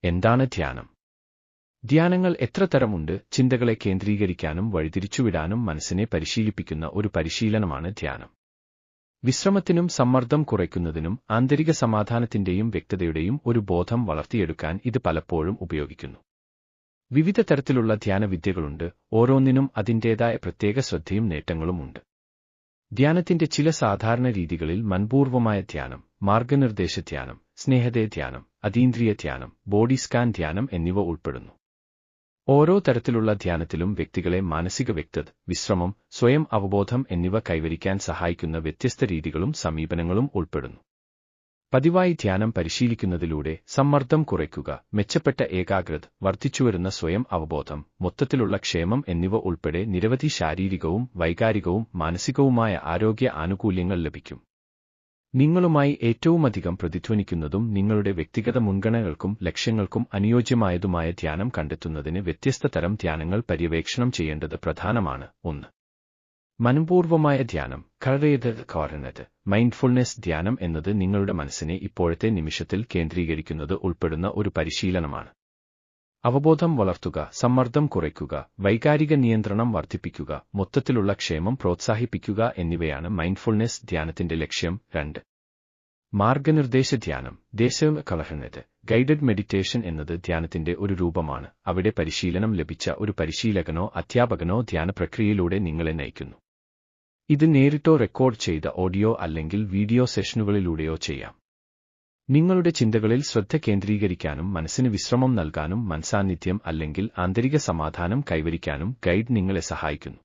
എന്താണ് ധ്യാനം? ധ്യാനങ്ങൾ എത്ര തരമുണ്ട്? ചിന്തകളെ കേന്ദ്രീകരിക്കാനും വഴിതിരിച്ചുവിടാനും മനസ്സിനെ പരിശീലിപ്പിക്കുന്ന ഒരു പരിശീലനമാണ് ധ്യാനം. വിശ്രമത്തിനും സമ്മർദ്ദം കുറയ്ക്കുന്നതിനും ആന്തരിക സമാധാനത്തിന്റെയും വ്യക്തതയുടെയും ഒരു ബോധം വളർത്തിയെടുക്കാൻ ഇത് പലപ്പോഴും ഉപയോഗിക്കുന്നു. വിവിധ തരത്തിലുള്ള ധ്യാനവിദ്യകളുണ്ട്, ഓരോന്നിനും അതിൻ്റേതായ പ്രത്യേക ശ്രദ്ധയും നേട്ടങ്ങളുമുണ്ട്. ധ്യാനത്തിന്റെ ചില സാധാരണ രീതികളിൽ മനഃപൂർവമായ ധ്യാനം, മാർഗനിർദ്ദേശ ധ്യാനം, സ്നേഹദേ ധ്യാനം, അതീന്ദ്രിയ ധ്യാനം, ബോഡി സ്കാൻ ധ്യാനം എന്നിവ ഉൾപ്പെടുന്നു. ഓരോ തരത്തിലുള്ള ധ്യാനത്തിലും വ്യക്തികളെ മാനസിക വ്യക്തത, വിശ്രമം, സ്വയം അവബോധം എന്നിവ കൈവരിക്കാൻ സഹായിക്കുന്ന വ്യത്യസ്ത രീതികളും സമീപനങ്ങളും ഉൾപ്പെടുന്നു. പതിവായി ധ്യാനം പരിശീലിക്കുന്നതിലൂടെ സമ്മർദ്ദം കുറയ്ക്കുക, മെച്ചപ്പെട്ട ഏകാഗ്രത, വർദ്ധിച്ചുവരുന്ന സ്വയം അവബോധം, മൊത്തത്തിലുള്ള ക്ഷേമം എന്നിവ ഉൾപ്പെടെ നിരവധി ശാരീരികവും വൈകാരികവും മാനസികവുമായ ആരോഗ്യ ആനുകൂല്യങ്ങൾ ലഭിക്കും. നിങ്ങളുമായി ഏറ്റവുമധികം പ്രതിധ്വനിക്കുന്നതും നിങ്ങളുടെ വ്യക്തിഗത മുൻഗണനകൾക്കും ലക്ഷ്യങ്ങൾക്കും അനുയോജ്യമായതുമായ ധ്യാനം കണ്ടെത്തുന്നതിന് വ്യത്യസ്ത തരം ധ്യാനങ്ങൾ പര്യവേക്ഷണം ചെയ്യേണ്ടത് പ്രധാനമാണ്. 1. മനഃപൂർവമായ ധ്യാനം, ഘടകയത് മൈൻഡ്ഫുൾനെസ് ധ്യാനം എന്നത് നിങ്ങളുടെ മനസ്സിനെ ഇപ്പോഴത്തെ നിമിഷത്തിൽ കേന്ദ്രീകരിക്കുന്നത് ഉൾപ്പെടുന്ന ഒരു പരിശീലനമാണ്. അവബോധം വളർത്തുക, സമ്മർദ്ദം കുറയ്ക്കുക, വൈകാരിക നിയന്ത്രണം വർദ്ധിപ്പിക്കുക, മൊത്തത്തിലുള്ള ക്ഷേമം പ്രോത്സാഹിപ്പിക്കുക എന്നിവയാണ് മൈൻഡ്ഫുൾനെസ് ധ്യാനത്തിന്റെ ലക്ഷ്യം. 2. മാർഗനിർദ്ദേശ ധ്യാനം, ഗൈഡഡ് മെഡിറ്റേഷൻ എന്നത് ധ്യാനത്തിന്റെ ഒരു രൂപമാണ്. അവിടെ പരിശീലനം ലഭിച്ച ഒരു പരിശീലകനോ അധ്യാപകനോ ധ്യാന പ്രക്രിയയിലൂടെ നിങ്ങളെ നയിക്കുന്നു. ഇത് നേരിട്ടോ റെക്കോർഡ് ചെയ്ത ഓഡിയോ അല്ലെങ്കിൽ വീഡിയോ സെഷനുകളിലൂടെയോ ചെയ്യാം. നിങ്ങളുടെ ചിന്തകളിൽ ശ്രദ്ധ കേന്ദ്രീകരിക്കാനും മനസ്സിന് വിശ്രമം നൽകാനും മനസാന്നിധ്യം അല്ലെങ്കിൽ ആന്തരിക സമാധാനം കൈവരിക്കാനും ഗൈഡ് നിങ്ങളെ സഹായിക്കുന്നു.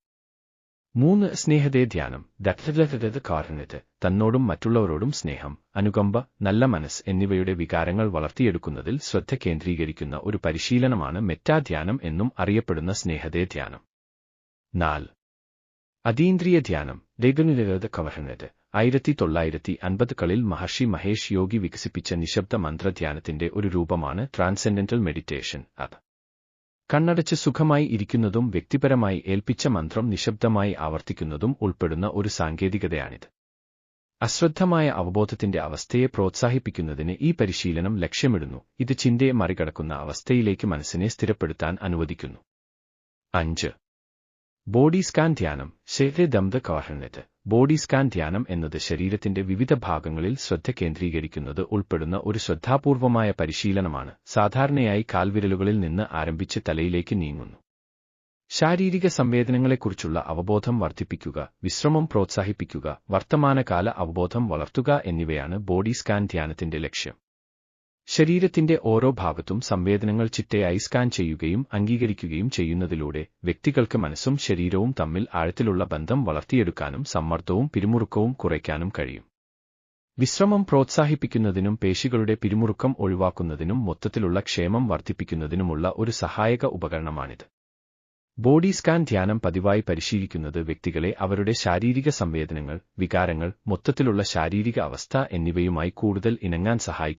3. സ്നേഹദേ ധ്യാനം, തന്നോടും മറ്റുള്ളവരോടും സ്നേഹം, അനുകമ്പ, നല്ല മനസ്സ് എന്നിവയുടെ വികാരങ്ങൾ വളർത്തിയെടുക്കുന്നതിൽ ശ്രദ്ധ കേന്ദ്രീകരിക്കുന്ന ഒരു പരിശീലനമാണ് മെറ്റാധ്യാനം എന്നും അറിയപ്പെടുന്ന സ്നേഹദേ ധ്യാനം. 4. അതീന്ദ്രിയ ധ്യാനം, 1950കളിൽ മഹർഷി മഹേഷ് യോഗി വികസിപ്പിച്ച നിശബ്ദ മന്ത്രധ്യാനത്തിന്റെ ഒരു രൂപമാണ് ട്രാൻസെൻഡന്റൽ മെഡിറ്റേഷൻ. അത് കണ്ണടച്ച് സുഖമായി ഇരിക്കുന്നതും വ്യക്തിപരമായി ഏൽപ്പിച്ച മന്ത്രം നിശബ്ദമായി ആവർത്തിക്കുന്നതും ഉൾപ്പെടുന്ന ഒരു സാങ്കേതികതയാണിത്. അശ്രദ്ധമായ അവബോധത്തിന്റെ അവസ്ഥയെ പ്രോത്സാഹിപ്പിക്കുന്നതിന് ഈ പരിശീലനം ലക്ഷ്യമിടുന്നു. ഇത് ചിന്തയെ മറികടക്കുന്ന അവസ്ഥയിലേക്ക് മനസ്സിനെ സ്ഥിരപ്പെടുത്താൻ അനുവദിക്കുന്നു. 5. ബോഡി സ്കാൻ ധ്യാനം, ബോഡി സ്കാൻ ധ്യാനം എന്നത് ശരീരത്തിന്റെ വിവിധ ഭാഗങ്ങളിൽ ശ്രദ്ധ കേന്ദ്രീകരിക്കുന്നത് ഉൾപ്പെടുന്ന ഒരു ശ്രദ്ധാപൂർവമായ പരിശീലനമാണ്. സാധാരണയായി കാൽവിരലുകളിൽ നിന്ന് ആരംഭിച്ച് തലയിലേക്ക് നീങ്ങുന്നു. ശാരീരിക സംവേദനങ്ങളെക്കുറിച്ചുള്ള അവബോധം വർദ്ധിപ്പിക്കുക, വിശ്രമം പ്രോത്സാഹിപ്പിക്കുക, വർത്തമാനകാല അവബോധം വളർത്തുക എന്നിവയാണ് ബോഡി സ്കാൻ ധ്യാനത്തിന്റെ ലക്ഷ്യം. ശരീരത്തിന്റെ ഓരോ ഭാഗത്തും സംവേദനങ്ങൾ ചിട്ടയായി സ്കാൻ ചെയ്യുകയും അംഗീകരിക്കുകയും ചെയ്യുന്നതിലൂടെ വ്യക്തികൾക്ക് മനസ്സും ശരീരവും തമ്മിൽ ആഴത്തിലുള്ള ബന്ധം വളർത്തിയെടുക്കാനും സമ്മർദ്ദവും പിരിമുറുക്കവും കുറയ്ക്കാനും കഴിയും. വിശ്രമം പ്രോത്സാഹിപ്പിക്കുന്നതിനും പേശികളുടെ പിരിമുറുക്കം ഒഴിവാക്കുന്നതിനും മൊത്തത്തിലുള്ള ക്ഷേമം വർദ്ധിപ്പിക്കുന്നതിനുമുള്ള ഒരു സഹായക ഉപകരണമാണിത്. ബോഡി സ്കാൻ ധ്യാനം പതിവായി പരിശീലിക്കുന്നത് വ്യക്തികളെ അവരുടെ ശാരീരിക സംവേദനങ്ങൾ, വികാരങ്ങൾ, മൊത്തത്തിലുള്ള ശാരീരിക അവസ്ഥ എന്നിവയുമായി കൂടുതൽ ഇണങ്ങാൻ സഹായിക്കുന്നു.